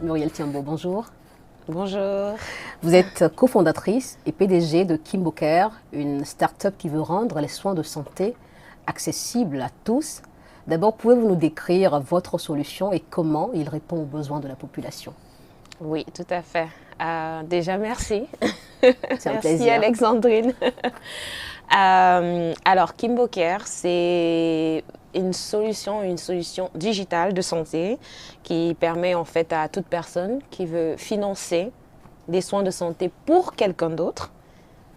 Muriel Thiambo, bonjour. Bonjour. Vous êtes cofondatrice et PDG de KimboCare, une start-up qui veut rendre les soins de santé accessibles à tous. D'abord, pouvez-vous nous décrire votre solution et comment il répond aux besoins de la population? Oui, tout à fait. Déjà, merci. C'est un Merci plaisir. Alexandrine. Alors, KimboCare, c'est une solution digitale de santé qui permet en fait à toute personne qui veut financer des soins de santé pour quelqu'un d'autre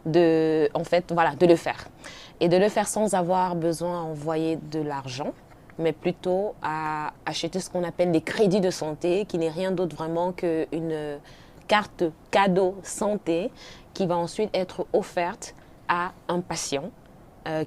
de le faire. Et de le faire sans avoir besoin d'envoyer de l'argent, mais plutôt à acheter ce qu'on appelle des crédits de santé, qui n'est rien d'autre vraiment qu'une carte cadeau santé qui va ensuite être offerte à un patient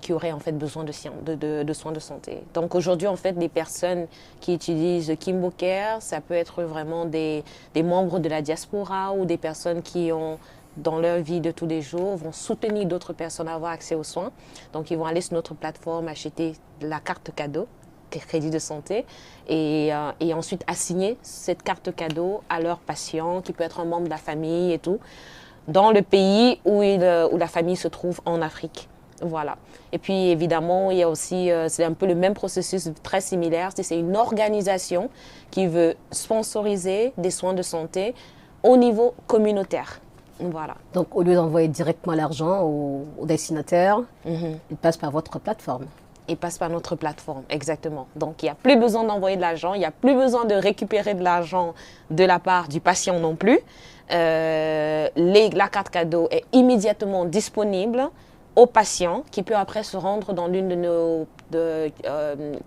qui aurait en fait besoin de soins de santé. Donc aujourd'hui, en fait, les personnes qui utilisent KimboCare, ça peut être vraiment des membres de la diaspora ou des personnes qui ont dans leur vie de tous les jours, vont soutenir d'autres personnes à avoir accès aux soins. Donc, ils vont aller sur notre plateforme, acheter la carte cadeau, crédit de santé, et ensuite assigner cette carte cadeau à leur patient, qui peut être un membre de la famille et tout, dans le pays où la famille se trouve en Afrique. Voilà. Et puis, évidemment, il y a aussi, c'est un peu le même processus très similaire, c'est une organisation qui veut sponsoriser des soins de santé au niveau communautaire. Voilà. Donc, au lieu d'envoyer directement l'argent au destinataire, il passe par votre plateforme. Il passe par notre plateforme, exactement. Donc, il n'y a plus besoin d'envoyer de l'argent, il n'y a plus besoin de récupérer de l'argent de la part du patient non plus. La carte cadeau est immédiatement disponible au patient qui peut après se rendre dans l'une de nos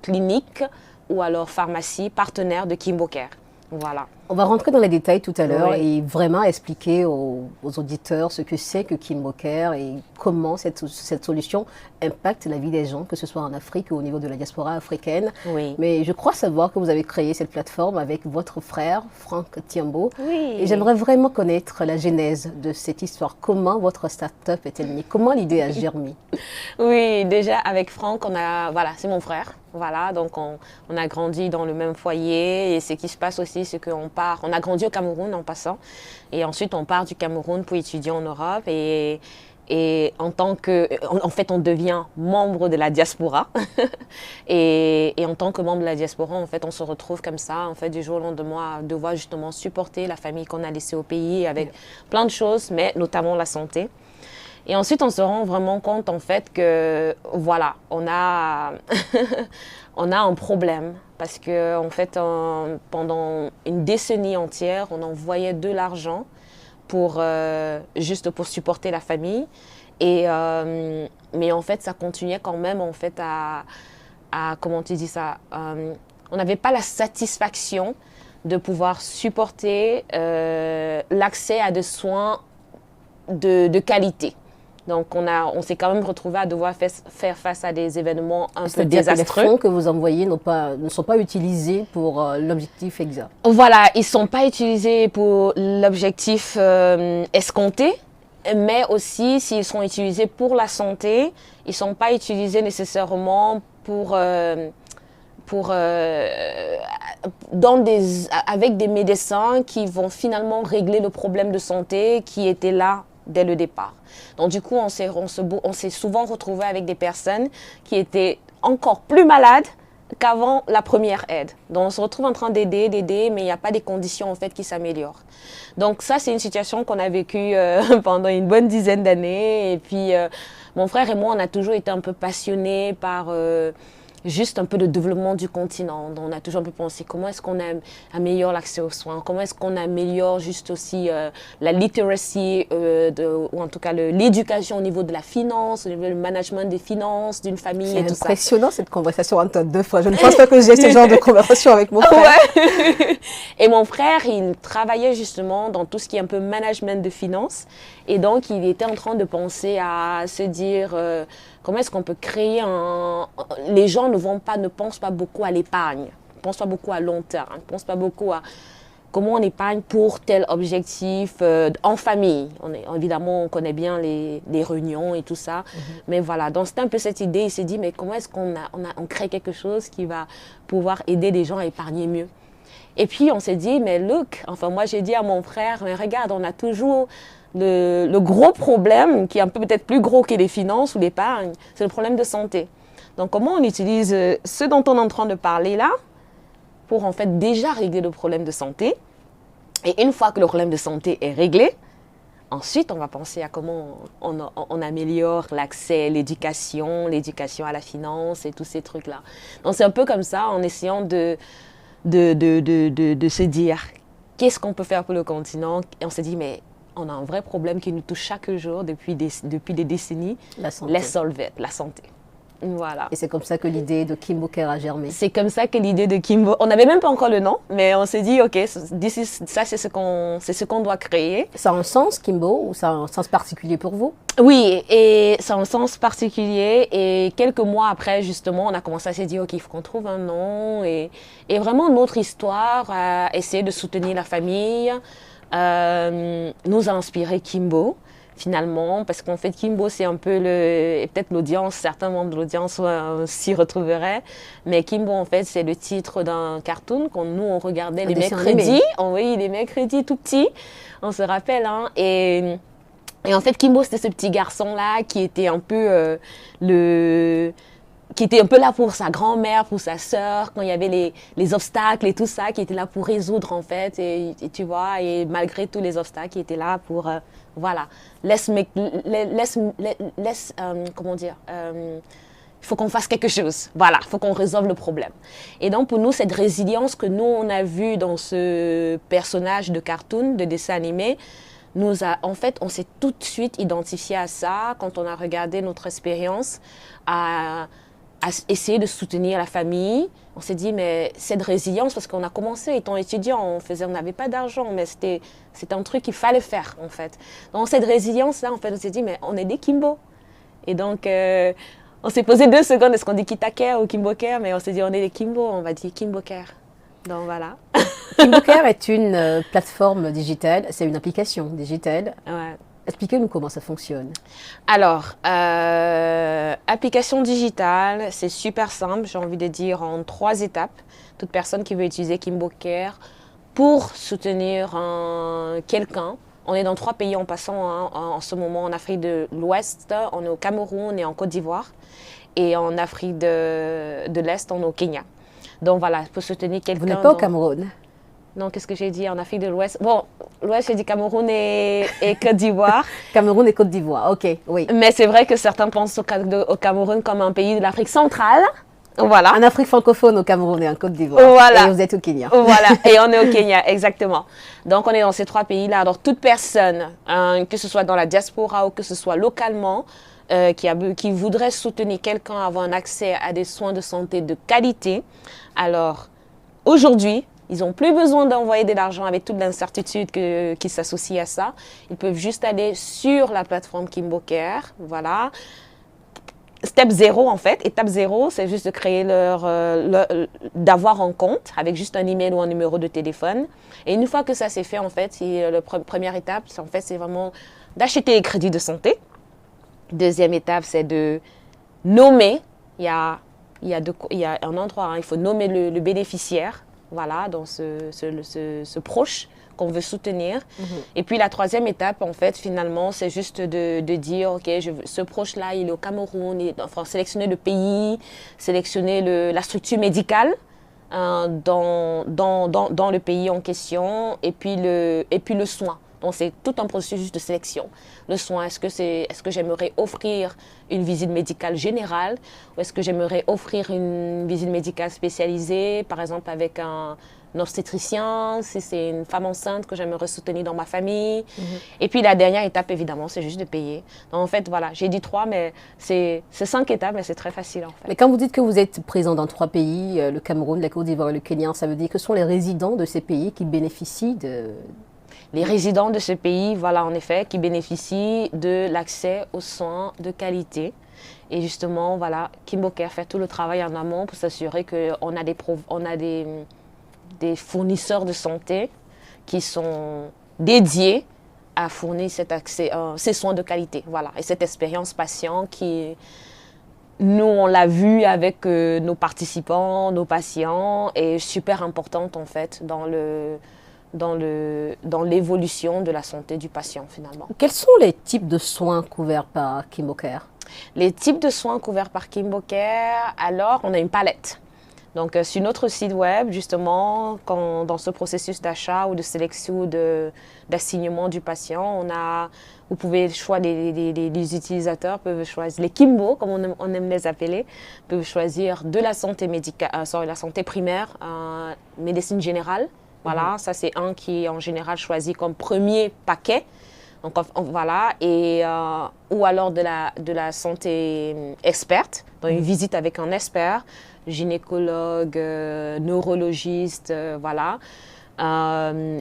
cliniques ou alors pharmacies partenaires de KimboCare. Voilà. On va rentrer dans les détails tout à l'heure Oui. et vraiment expliquer aux auditeurs ce que c'est que KimboCare et comment cette solution impacte la vie des gens, que ce soit en Afrique ou au niveau de la diaspora africaine. Oui. Mais je crois savoir que vous avez créé cette plateforme avec votre frère, Franck Thiambo. Oui. Et j'aimerais vraiment connaître la genèse de cette histoire. Comment votre start-up est-elle née? Comment l'idée a germé? Oui, déjà avec Franck, voilà, c'est mon frère. Voilà, donc on a grandi dans le même foyer et ce qui se passe aussi, c'est qu'on a grandi au Cameroun en passant et ensuite on part du Cameroun pour étudier en Europe et en fait, on devient membre de la diaspora et en tant que membre de la diaspora, en fait, on se retrouve comme ça, en fait, du jour au lendemain, à devoir justement supporter la famille qu'on a laissée au pays avec plein de choses, mais notamment la santé. Et ensuite, on se rend vraiment compte, en fait, que, voilà, on a un problème. Parce que, en fait, pendant une décennie entière, on envoyait de l'argent juste pour supporter la famille. Mais en fait, ça continuait quand même, en fait, comment tu dis ça, on n'avait pas la satisfaction de pouvoir supporter l'accès à des soins de qualité. Donc, on s'est quand même retrouvé à devoir faire face à des événements un peu désastreux. C'est-à-dire que les fonds que vous envoyez ne sont pas utilisés pour l'objectif exact. Voilà, ils ne sont pas utilisés pour l'objectif escompté, mais aussi s'ils sont utilisés pour la santé, ils ne sont pas utilisés nécessairement avec des médecins qui vont finalement régler le problème de santé qui était là dès le départ. Donc du coup, on s'est souvent retrouvé avec des personnes qui étaient encore plus malades qu'avant la première aide. Donc on se retrouve en train d'aider, mais il n'y a pas des conditions en fait qui s'améliorent. Donc ça, c'est une situation qu'on a vécue pendant une bonne dizaine d'années. Et puis mon frère et moi, on a toujours été un peu passionnés par juste un peu le développement du continent. Donc, on a toujours un peu pensé comment est-ce qu'on améliore l'accès aux soins, comment est-ce qu'on améliore juste aussi la literacy, ou en tout cas l'éducation au niveau de la finance, au niveau du management des finances d'une famille et tout ça. C'est impressionnant cette conversation entre deux frères. Je ne pense pas que j'ai ce genre de conversation avec mon frère. Ouais. Et mon frère, il travaillait justement dans tout ce qui est un peu management de finances. Et donc, il était en train de penser à se dire comment est-ce qu'on peut créer Les gens ne pensent pas beaucoup à l'épargne, ne pensent pas beaucoup à long terme, ne pensent pas beaucoup à comment on épargne pour tel objectif en famille. Évidemment, on connaît bien les réunions et tout ça. Mais voilà, donc c'était un peu cette idée. Il s'est dit, mais comment est-ce qu'on crée quelque chose qui va pouvoir aider les gens à épargner mieux? Et puis, on s'est dit, mais look, enfin, moi, j'ai dit à mon frère, mais regarde, on a toujours le gros problème, qui est un peu peut-être plus gros que les finances ou l'épargne, c'est le problème de santé. Donc, comment on utilise ce dont on est en train de parler là pour, en fait, déjà régler le problème de santé. Et une fois que le problème de santé est réglé, ensuite, on va penser à comment on améliore l'accès, l'éducation à la finance et tous ces trucs-là. Donc, c'est un peu comme ça, en essayant de se dire qu'est-ce qu'on peut faire pour le continent. Et on s'est dit, mais on a un vrai problème qui nous touche chaque jour depuis des décennies. La santé. Les solvettes, la santé. Voilà. Et c'est comme ça que l'idée de Kimbo Care a germé. C'est comme ça que l'idée de Kimbo, on n'avait même pas encore le nom, mais on s'est dit, ok, ça c'est ce qu'on doit créer. Ça a un sens, Kimbo, ou ça a un sens particulier pour vous? Oui, et ça a un sens particulier. Et quelques mois après, justement, on a commencé à se dire, ok, il faut qu'on trouve un nom. Et vraiment, notre histoire à essayer de soutenir la famille nous a inspiré Kimbo. Finalement, parce qu'en fait, Kimbo, c'est un peu et peut-être l'audience, certains membres de l'audience s'y retrouveraient, mais Kimbo, en fait, c'est le titre d'un cartoon nous, on regardait les mercredis. On voyait les mercredis tout petits, on se rappelle, hein, et en fait, Kimbo, c'était ce petit garçon-là qui était un peu qui était un peu là pour sa grand-mère, pour sa sœur, quand il y avait les obstacles et tout ça, qui était là pour résoudre, en fait, et tu vois, et malgré tous les obstacles, il était là pour, voilà, comment dire, il faut qu'on fasse quelque chose, voilà, il faut qu'on résolve le problème. Et donc, pour nous, cette résilience que nous, on a vue dans ce personnage de cartoon, de dessin animé, en fait, on s'est tout de suite identifié à ça quand on a regardé notre expérience à essayer de soutenir la famille. On s'est dit, mais cette résilience, parce qu'on a commencé étant étudiant, on n'avait pas d'argent, mais c'était un truc qu'il fallait faire, en fait. Donc, cette résilience-là, en fait, on s'est dit, mais on est des Kimbo. Et donc, on s'est posé 2 secondes, est-ce qu'on dit Kita Care ou Kimbo Care? Mais on s'est dit, on est des Kimbo, on va dire Kimbo Care. Donc, voilà. Kimbo Care est une plateforme digitale, c'est une application digitale. Ouais. Expliquez-nous comment ça fonctionne. Alors, application digitale, c'est super simple, j'ai envie de dire en 3 étapes. Toute personne qui veut utiliser Kimbo Care pour soutenir quelqu'un. On est dans 3 pays en passant en ce moment en Afrique de l'Ouest, on est au Cameroun et en Côte d'Ivoire. Et en Afrique de l'Est, on est au Kenya. Donc voilà, pour soutenir quelqu'un. Vous n'êtes pas au Cameroun? Non, qu'est-ce que j'ai dit en Afrique de l'Ouest? Bon, l'Ouest, j'ai dit Cameroun et Côte d'Ivoire. Cameroun et Côte d'Ivoire, ok, oui. Mais c'est vrai que certains pensent au Cameroun comme un pays de l'Afrique centrale. Voilà. En Afrique francophone, au Cameroun et en Côte d'Ivoire. Voilà. Et vous êtes au Kenya. Voilà, et on est au Kenya, exactement. Donc, on est dans ces 3 pays-là. Alors, toute personne, que ce soit dans la diaspora ou que ce soit localement, qui voudrait soutenir quelqu'un, avoir un accès à des soins de santé de qualité, alors, aujourd'hui, ils n'ont plus besoin d'envoyer de l'argent avec toute l'incertitude qui s'associe à ça. Ils peuvent juste aller sur la plateforme Kimbo Care, voilà. Step 0, en fait. Étape 0, c'est juste de créer d'avoir un compte avec juste un email ou un numéro de téléphone. Et une fois que ça c'est fait, en fait, la première étape, en fait, c'est vraiment d'acheter les crédits de santé. Deuxième étape, c'est de nommer. Il y a un endroit, hein, il faut nommer le bénéficiaire. Voilà, dans ce proche qu'on veut soutenir. Et puis la 3e étape, en fait, finalement, c'est juste de dire, OK, ce proche-là, il est au Cameroun, enfin, sélectionner le pays, sélectionner la structure médicale dans le pays en question, et puis le soin. Donc, c'est tout un processus de sélection. Le soin, est-ce que j'aimerais offrir une visite médicale générale ou est-ce que j'aimerais offrir une visite médicale spécialisée, par exemple avec un obstétricien, si c'est une femme enceinte que j'aimerais soutenir dans ma famille. Et puis, la dernière étape, évidemment, c'est juste de payer. Donc, en fait, voilà, j'ai dit 3, mais c'est 5 étapes, mais c'est très facile, en fait. Mais quand vous dites que vous êtes présent dans 3 pays, le Cameroun, la Côte d'Ivoire et le Kenya, ça veut dire que ce sont les résidents de ces pays qui bénéficient de... Les résidents de ce pays, voilà, en effet, qui bénéficient de l'accès aux soins de qualité. Et justement, voilà, Kimbo Care fait tout le travail en amont pour s'assurer qu'on a des fournisseurs de santé qui sont dédiés à fournir cet accès, ces soins de qualité. Voilà. Et cette expérience patient qui nous, on l'a vu avec nos participants, nos patients, est super importante en fait dans l'évolution de la santé du patient finalement. Quels sont les types de soins couverts par KimboCare? Les types de soins couverts par KimboCare, alors on a une palette. Donc sur notre site web, justement, dans ce processus d'achat ou de sélection ou d'assignement du patient, vous pouvez choisir, les utilisateurs peuvent choisir, les Kimbo, comme on aime les appeler, peuvent choisir de la santé médicale, la santé primaire, médecine générale. Voilà, ça c'est un qui est en général choisi comme premier paquet. Donc voilà, ou alors de la santé experte, donc une visite avec un expert, gynécologue, neurologiste, voilà.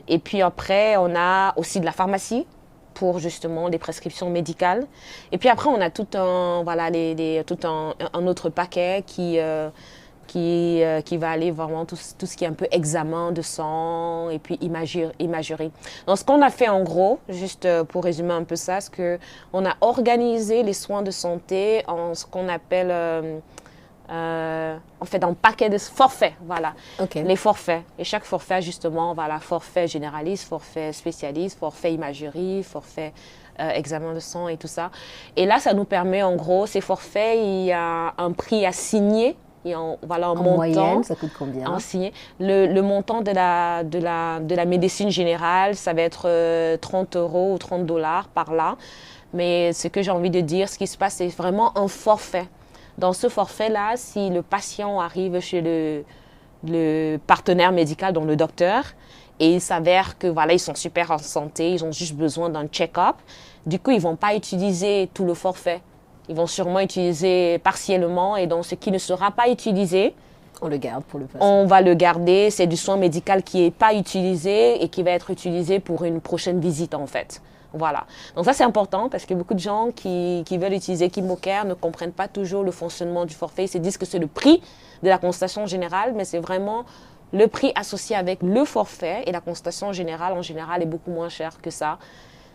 Et puis après, on a aussi de la pharmacie pour justement des prescriptions médicales. Et puis après, on a tout un autre paquet qui va aller vraiment tout ce qui est un peu examen de sang et puis imagerie. Donc ce qu'on a fait en gros, juste pour résumer un peu ça, c'est qu'on a organisé les soins de santé en ce qu'on appelle en fait un paquet de forfaits, voilà. Okay. Les forfaits. Et chaque forfait justement, voilà, forfait généraliste, forfait spécialiste, forfait imagerie, forfait examen de sang et tout ça. Et là, ça nous permet en gros, ces forfaits, il y a un prix assigné. Voilà, en montant, moyenne, ça coûte combien? Le montant de la médecine générale, ça va être 30 € ou 30 $ par là. Mais ce que j'ai envie de dire, ce qui se passe, c'est vraiment un forfait. Dans ce forfait-là, si le patient arrive chez le partenaire médical, donc le docteur, et il s'avère que voilà, ils sont super en santé, ils ont juste besoin d'un check-up, du coup, ils ne vont pas utiliser tout le forfait. Ils vont sûrement utiliser partiellement et donc ce qui ne sera pas utilisé, on le garde pour le patient. On va le garder. C'est du soin médical qui n'est pas utilisé et qui va être utilisé pour une prochaine visite en fait. Voilà. Donc ça c'est important parce que beaucoup de gens qui veulent utiliser KimboCare ne comprennent pas toujours le fonctionnement du forfait. Ils se disent que c'est le prix de la consultation générale, mais c'est vraiment le prix associé avec le forfait et la consultation générale en général est beaucoup moins cher que ça.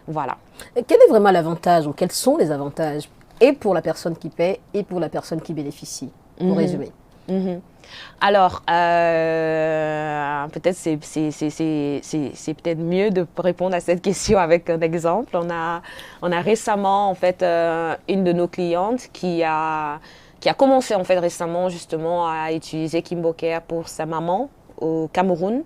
Voilà. Et quel est vraiment l'avantage ou quels sont les avantages et pour la personne qui paie et pour la personne qui bénéficie, pour résumer? Alors, peut-être c'est peut-être mieux de répondre à cette question avec un exemple. On a récemment, en fait, une de nos clientes qui a commencé, en fait, récemment, justement, à utiliser KimboCare pour sa maman au Cameroun.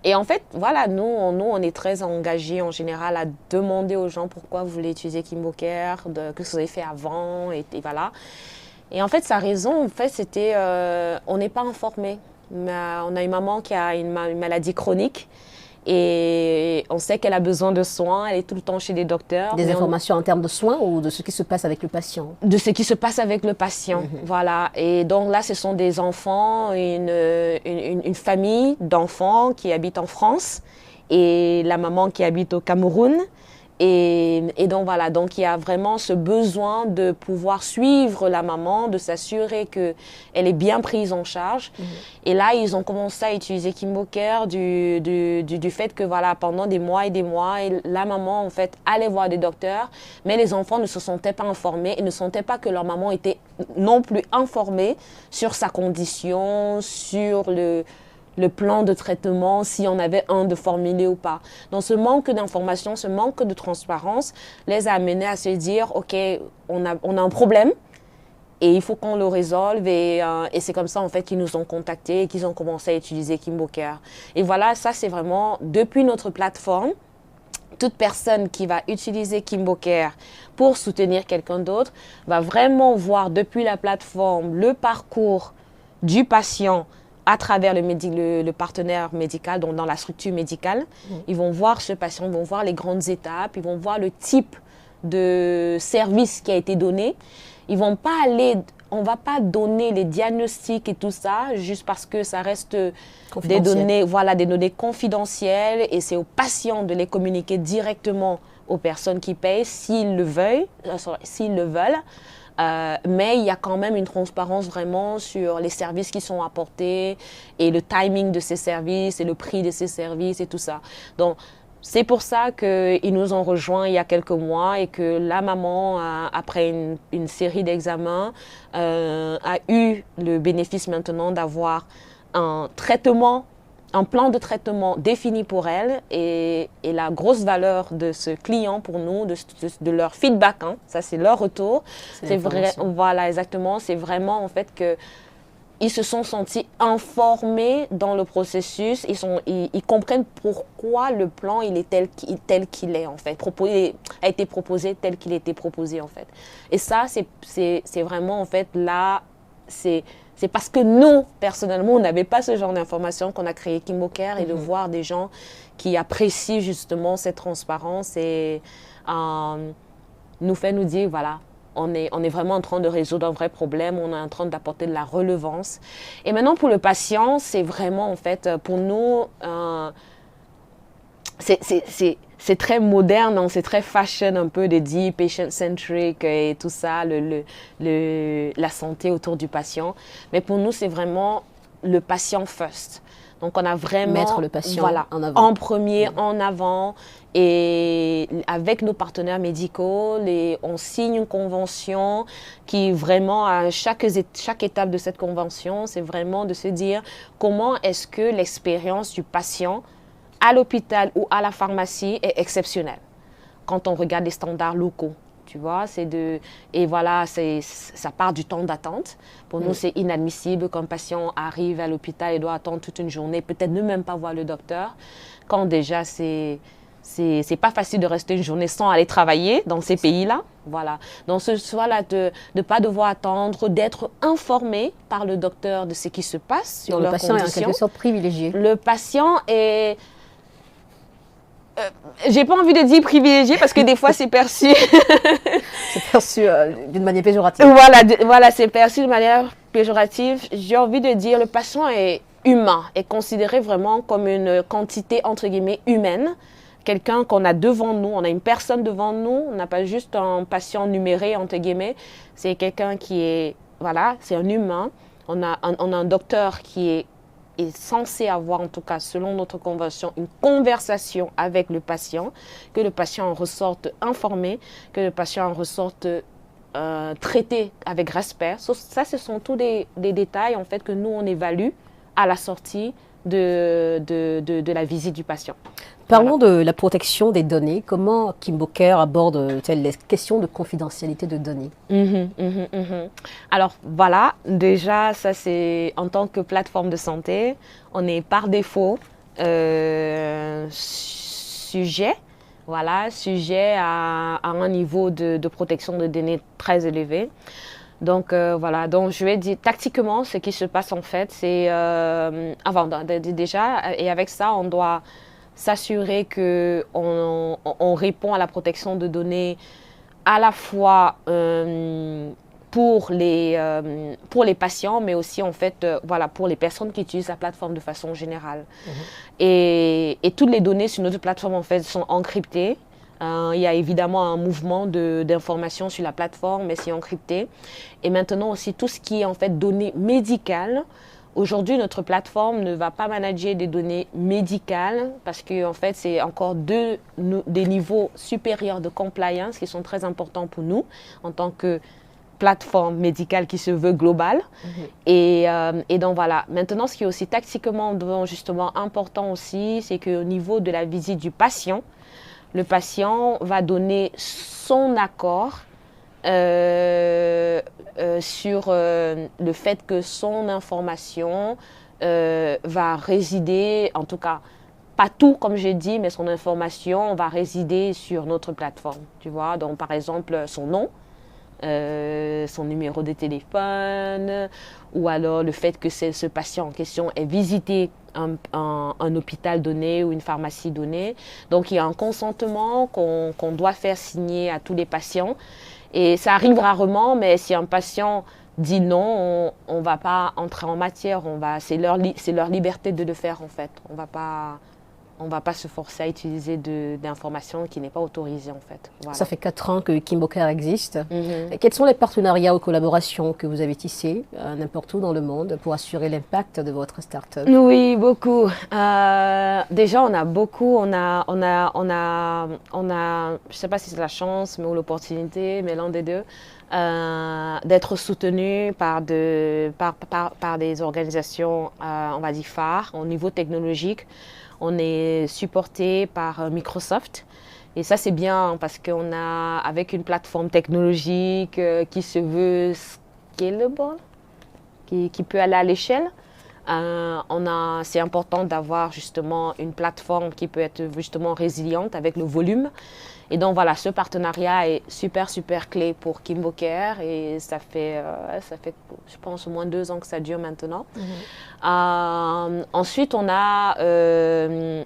Et en fait, voilà, nous, on est très engagés en général à demander aux gens pourquoi vous voulez utiliser KimboCare, que ce que vous avez fait avant, et voilà. Et en fait, sa raison, en fait, c'était on n'est pas informé. On a une maman qui a une maladie chronique et on sait qu'elle a besoin de soins, elle est tout le temps chez des docteurs. Des informations en termes de soins ou de ce qui se passe avec le patient? De ce qui se passe avec le patient, voilà. Et donc là, ce sont des enfants, une famille d'enfants qui habitent en France et la maman qui habite au Cameroun. Et donc voilà, donc il y a vraiment ce besoin de pouvoir suivre la maman, de s'assurer qu'elle est bien prise en charge. Et là, ils ont commencé à utiliser KimboCare du fait que voilà, pendant des mois et des mois, la maman en fait allait voir des docteurs, mais les enfants ne se sentaient pas informés et ne sentaient pas que leur maman était non plus informée sur sa condition, sur le plan de traitement, s'il y en avait un de formulé ou pas. Donc ce manque d'information, ce manque de transparence les a amenés à se dire, ok, on a un problème et il faut qu'on le résolve. Et c'est comme ça en fait qu'ils nous ont contactés et qu'ils ont commencé à utiliser KimboCare. Et voilà, ça c'est vraiment depuis notre plateforme. Toute personne qui va utiliser KimboCare pour soutenir quelqu'un d'autre va vraiment voir depuis la plateforme le parcours du patient à travers le partenaire médical, donc dans la structure médicale. Ils vont voir ce patient, ils vont voir les grandes étapes, ils vont voir le type de service qui a été donné. Ils vont pas aller, on ne va pas donner les diagnostics et tout ça, juste parce que ça reste des données, voilà, des données confidentielles et c'est aux patients de les communiquer directement aux personnes qui payent s'ils le veulent. Mais il y a quand même une transparence vraiment sur les services qui sont apportés et le timing de ces services et le prix de ces services et tout ça. Donc, C'est pour ça qu'ils nous ont rejoints il y a quelques mois et que la maman, après une série d'examens, a eu le bénéfice maintenant d'avoir un traitement, un plan de traitement défini pour elle. Et la grosse valeur de ce client pour nous, de leur feedback, hein, ça c'est leur retour. C'est vrai, voilà, exactement. C'est vraiment en fait que ils se sont sentis informés dans le processus, ils comprennent pourquoi le plan il est tel qu'il est en fait, a été proposé tel qu'il a été proposé en fait. Et ça, c'est vraiment en fait là, c'est parce que nous, personnellement, on n'avait pas ce genre d'informations qu'on a créé KimboCare et de voir des gens qui apprécient justement cette transparence et nous fait nous dire voilà, on est vraiment en train de résoudre un vrai problème, on est en train d'apporter de la relevance. Et maintenant, pour le patient, c'est vraiment, en fait, pour nous, c'est très moderne, hein, c'est très fashion un peu de dire patient-centric et tout ça, la santé autour du patient. Mais pour nous, c'est vraiment le patient first. Donc, on a vraiment mettre le patient en avant. En premier, en avant. Et avec nos partenaires médicaux, on signe une convention qui vraiment, à chaque étape de cette convention, c'est vraiment de se dire comment est-ce que l'expérience du patient à l'hôpital ou à la pharmacie est exceptionnelle. Quand on regarde les standards locaux. Tu vois, et voilà, ça part du temps d'attente. Pour nous, c'est inadmissible qu'un patient arrive à l'hôpital et doit attendre toute une journée, peut-être ne même pas voir le docteur, quand déjà c'est pas facile de rester une journée sans aller travailler dans ces pays-là. Voilà. Donc, ce soit-là de ne pas devoir attendre, d'être informé par le docteur de ce qui se passe sur leurs conditions. Le patient est en quelque sorte privilégié. Le patient est... j'ai pas envie de dire privilégié parce que des fois c'est perçu. C'est perçu d'une manière péjorative. Voilà, c'est perçu de manière péjorative. J'ai envie de dire le patient est humain, est considéré vraiment comme une quantité entre guillemets humaine. Quelqu'un qu'on a devant nous, on a une personne devant nous, on n'a pas juste un patient numéré entre guillemets. C'est quelqu'un qui est, voilà, c'est un humain. On a un docteur qui est censé avoir, en tout cas selon notre convention, une conversation avec le patient, que le patient en ressorte informé, que le patient en ressorte traité avec respect. Ça, ce sont tous des détails en fait que nous, on évalue à la sortie de la visite du patient. Parlons de la protection des données. Comment KimboCare aborde les questions de confidentialité de données? Alors voilà, déjà, ça c'est en tant que plateforme de santé, on est par défaut sujet à un niveau de protection de données très élevé. Donc voilà, donc je vais dire tactiquement ce qui se passe en fait, c'est déjà, et avec ça on doit s'assurer qu'on répond à la protection de données à la fois pour les patients, mais aussi en fait pour les personnes qui utilisent la plateforme de façon générale. Et toutes les données sur notre plateforme en fait sont encryptées. Il y a évidemment un mouvement d'information sur la plateforme, mais c'est encrypté. Et maintenant aussi tout ce qui est en fait données médicales. Aujourd'hui, notre plateforme ne va pas manager des données médicales parce que en fait, c'est encore des niveaux supérieurs de compliance qui sont très importants pour nous en tant que plateforme médicale qui se veut globale. Et donc voilà. Maintenant, ce qui est aussi tactiquement justement important aussi, c'est qu'au niveau de la visite du patient, le patient va donner son accord sur le fait que son information va résider, en tout cas, pas tout comme j'ai dit, mais son information va résider sur notre plateforme. Tu vois, donc par exemple son nom, son numéro de téléphone, ou alors le fait que ce patient en question ait visité un hôpital donné ou une pharmacie donnée. Donc il y a un consentement qu'on doit faire signer à tous les patients. Et ça arrive rarement, mais si un patient dit non, on ne va pas entrer en matière. C'est leur liberté de le faire en fait. On va pas on ne va pas se forcer à utiliser d'informations qui n'est pas autorisée en fait. Voilà. Ça fait 4 ans que KimboCare existe. Et quels sont les partenariats ou collaborations que vous avez tissés n'importe où dans le monde pour assurer l'impact de votre start-up? Oui, beaucoup. Déjà, on a beaucoup, je ne sais pas si c'est la chance ou l'opportunité, mais l'un des deux, d'être soutenu par des organisations, on va dire, phares au niveau technologique. On est supporté par Microsoft. Et ça, c'est bien parce qu'on a, avec une plateforme technologique qui se veut scalable, qui peut aller à l'échelle, c'est important d'avoir justement une plateforme qui peut être justement résiliente avec le volume. Et donc voilà, ce partenariat est super, super clé pour KimboCare et ça fait, je pense, au moins 2 ans que ça dure maintenant. Ensuite, on a,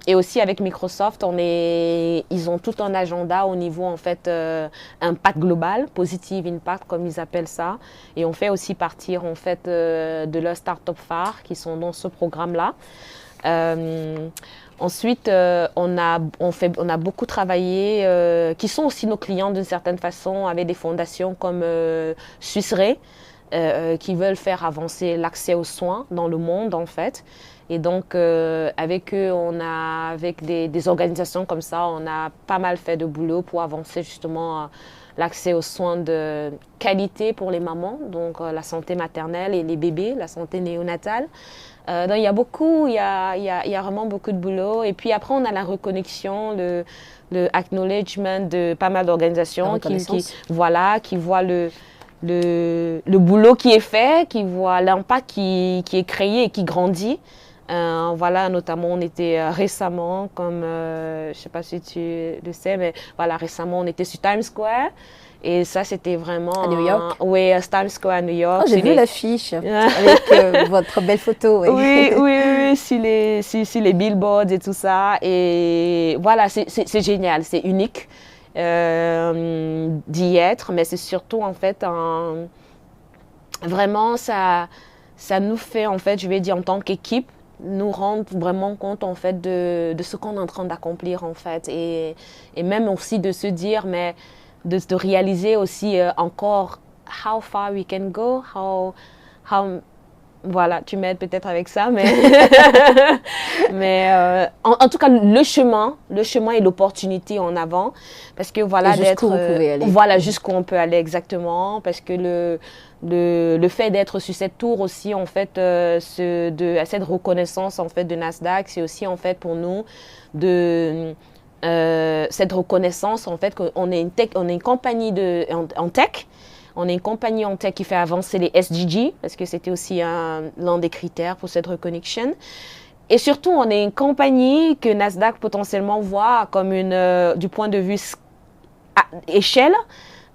et aussi avec Microsoft, ils ont tout un agenda au niveau, en fait, impact global, positive impact, comme ils appellent ça. Et on fait aussi partir, en fait, de leurs startup phares qui sont dans ce programme-là. Ensuite, on a beaucoup travaillé, qui sont aussi nos clients d'une certaine façon, avec des fondations comme Suisse Re, qui veulent faire avancer l'accès aux soins dans le monde, en fait. Et donc, avec eux, avec des organisations comme ça, on a pas mal fait de boulot pour avancer justement l'accès aux soins de qualité pour les mamans, donc la santé maternelle et les bébés, la santé néonatale. Donc il y a vraiment beaucoup de boulot. Et puis après, on a la reconnexion, le acknowledgement de pas mal d'organisations qui voient le boulot qui est fait, qui voient l'impact qui est créé et qui grandit. Voilà, notamment, on était récemment, comme je ne sais pas si tu le sais, mais voilà, récemment, on était sur Times Square. Et ça, c'était vraiment... À New York? Oui, à Times Square à New York. Oh, j'ai vu l'affiche avec votre belle photo. Oui, sur les billboards et tout ça. Et voilà, c'est génial, c'est unique d'y être. Mais c'est surtout, en fait, vraiment, ça nous fait, en fait, je vais dire, en tant qu'équipe, nous rendre vraiment compte, en fait, de ce qu'on est en train d'accomplir, en fait. Et même aussi de se dire, mais... De réaliser aussi encore how far we can go, voilà, tu m'aides peut-être avec ça, mais en tout cas le chemin et l'opportunité en avant, parce que voilà, voilà, jusqu'où on peut aller exactement, parce que le fait d'être sur cette tour aussi, en fait, cette reconnaissance, en fait, de Nasdaq, c'est aussi, en fait, pour nous cette reconnaissance, en fait, qu'on est une compagnie en tech. On est une compagnie en tech qui fait avancer les SDG, parce que c'était aussi l'un des critères pour cette reconnexion. Et surtout, on est une compagnie que Nasdaq potentiellement voit comme du point de vue échelle,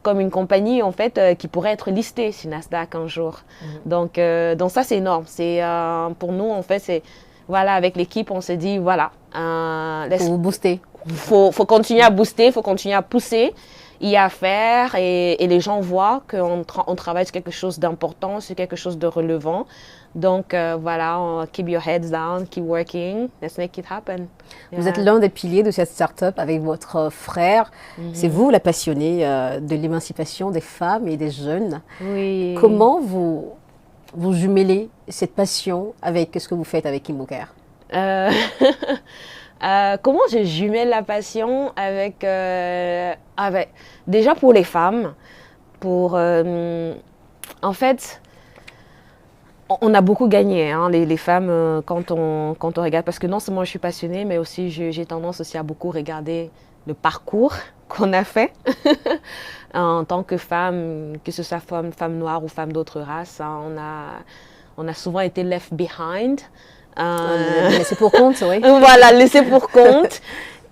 comme une compagnie, en fait, qui pourrait être listée sur Nasdaq un jour. Donc ça, c'est énorme. Pour nous, en fait, c'est... Voilà, avec l'équipe, on s'est dit, voilà. Pour vous booster. Faut continuer à booster, il faut continuer à pousser, y à faire et les gens voient qu'on travaille sur quelque chose d'important, sur quelque chose de relevant. Donc voilà, keep your heads down, keep working, let's make it happen. Vous êtes l'un des piliers de cette start-up avec votre frère. C'est vous la passionnée de l'émancipation des femmes et des jeunes. Oui. Comment vous jumelez cette passion avec ce que vous faites avec KimboCare? Comment je jumelle la passion avec déjà pour les femmes, en fait, on a beaucoup gagné, hein, les femmes, quand on regarde, parce que non seulement je suis passionnée, mais aussi j'ai tendance aussi à beaucoup regarder le parcours qu'on a fait en tant que femme, que ce soit femme noire ou femme d'autres races, hein, on a souvent été left behind. Laissé pour compte, oui. Voilà, laissé pour compte.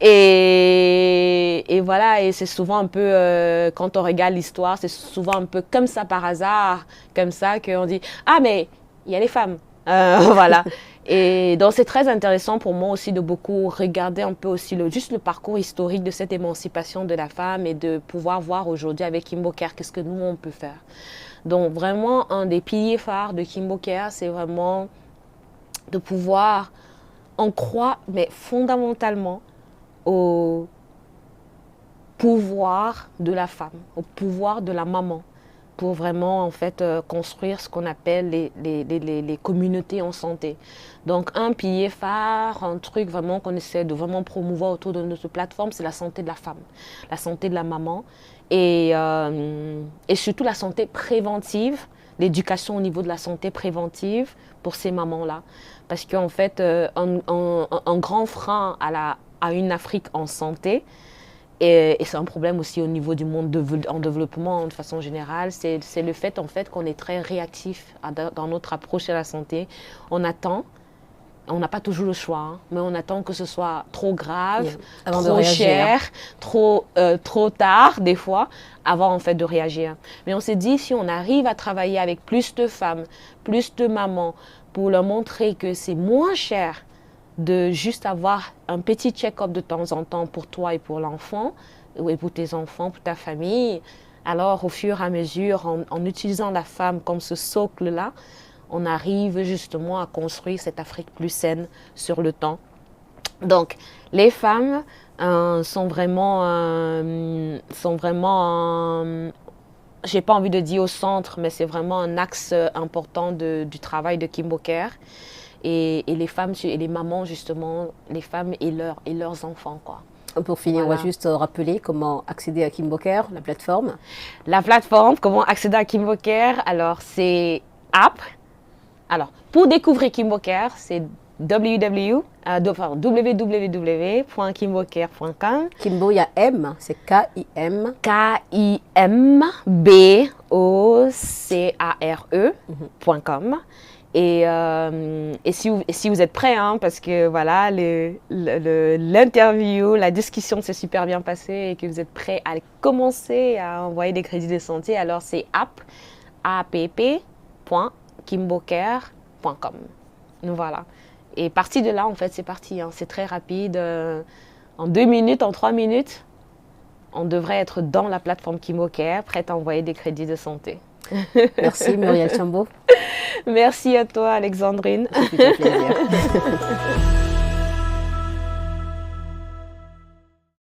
Et voilà, et c'est souvent un peu, quand on regarde l'histoire, c'est souvent un peu comme ça par hasard, comme ça qu'on dit « Ah, mais il y a les femmes ». Voilà. Et donc, c'est très intéressant pour moi aussi de beaucoup regarder un peu aussi juste le parcours historique de cette émancipation de la femme et de pouvoir voir aujourd'hui avec KimboCare qu'est-ce que nous, on peut faire. Donc, vraiment, un des piliers phares de KimboCare, c'est vraiment de pouvoir on croit, mais fondamentalement, au pouvoir de la femme, au pouvoir de la maman, pour vraiment en fait construire ce qu'on appelle les communautés en santé. Donc un pilier phare, un truc vraiment qu'on essaie de vraiment promouvoir autour de notre plateforme, c'est la santé de la femme, la santé de la maman et surtout la santé préventive, l'éducation au niveau de la santé préventive pour ces mamans-là. Parce qu'en fait, un grand frein à une Afrique en santé, et c'est un problème aussi au niveau du monde en développement de façon générale, c'est le fait en fait qu'on est très réactif dans notre approche à la santé. On attend, on n'a pas toujours le choix, hein, mais on attend que ce soit trop grave, trop cher, trop tard des fois, avant en fait de réagir. Mais on s'est dit, si on arrive à travailler avec plus de femmes, plus de mamans, pour leur montrer que c'est moins cher de juste avoir un petit check-up de temps en temps pour toi et pour l'enfant, et pour tes enfants, pour ta famille. Alors, au fur et à mesure, en utilisant la femme comme ce socle-là, on arrive justement à construire cette Afrique plus saine sur le temps. Donc, les femmes sont vraiment j'ai pas envie de dire au centre, mais c'est vraiment un axe important du travail de Kimbo Care. Et les femmes et les mamans, justement, les femmes et leurs enfants, quoi. Pour finir, voilà. On va juste rappeler comment accéder à Kimbo Care, la plateforme. La plateforme, comment accéder à Kimbo Care, alors c'est app. Alors, pour découvrir Kimbo Care, c'est www.kimbocare.com. Kimbo, il y a M, c'est K-I-M. K-I-M-B-O-C-A-R-E.com. Et si vous êtes prêts, hein, parce que voilà, l'interview, la discussion s'est super bien passée et que vous êtes prêts à commencer à envoyer des crédits de santé, alors c'est app.kimbocare.com. Voilà. Et parti de là, en fait, c'est parti. Hein, c'est très rapide. En 2 minutes, en 3 minutes, on devrait être dans la plateforme Kimbo Care, prête à envoyer des crédits de santé. Merci Muriel Chambaud. Merci à toi Alexandrine. C'était un plaisir.